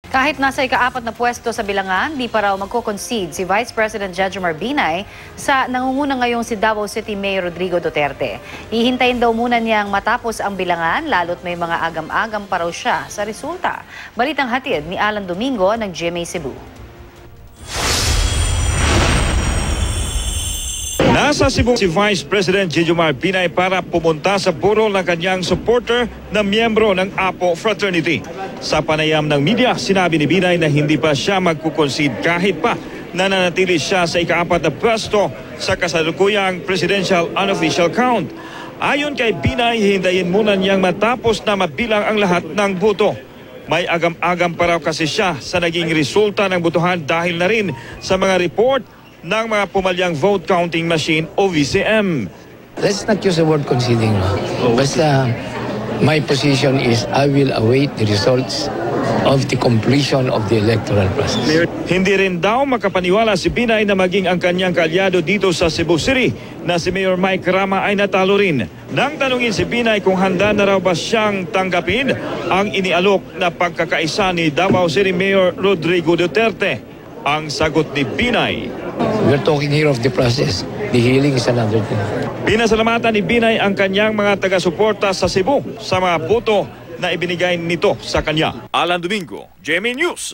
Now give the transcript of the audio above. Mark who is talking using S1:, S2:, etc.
S1: Kahit nasa ika-4 na pwesto sa bilangan, di pa raw magko-concede si Vice President Jejomar Binay sa nangunguna ngayong si Davao City Mayor Rodrigo Duterte. Hihintayin daw muna niyang matapos ang bilangan, lalo't may mga agam-agam pa raw siya sa resulta. Balitang hatid ni Alan Domingo ng GMA Cebu.
S2: Nasa Cebu si Vice President Jejomar Binay para pumunta sa burol ng kanyang supporter na miyembro ng Apo Fraternity. Sa panayam ng media, sinabi ni Binay na hindi pa siya magkukonsid kahit pa nananatili siya sa ika-4 na pwesto sa kasalukuyang presidential unofficial count. Ayon kay Binay, hintayin muna niyang matapos na mabilang ang lahat ng boto. May agam-agam pa raw kasi siya sa naging resulta ng botohan dahil na rin sa mga report ng mga pumalyang vote counting machine o VCM.
S3: Let's not use the word conceding. Basta my position is I will await the results of the completion of the electoral process.
S2: Hindi rin daw makapaniwala si Binay na maging ang kanyang kaalyado dito sa Cebu City na si Mayor Mike Rama ay natalo rin. Nang tanungin si Binay kung handa na raw ba siyang tanggapin ang inialok na pagkakaisa ni Davao City Mayor Rodrigo Duterte, ang sagot ni Binay,
S3: we're talking here of the process. The healing is another thing.
S2: pinasalamatan ni Binay ang kanyang mga taga-suporta sa Cebu sa mga boto na ibinigay nito sa kanya. Alan Domingo, GMA News.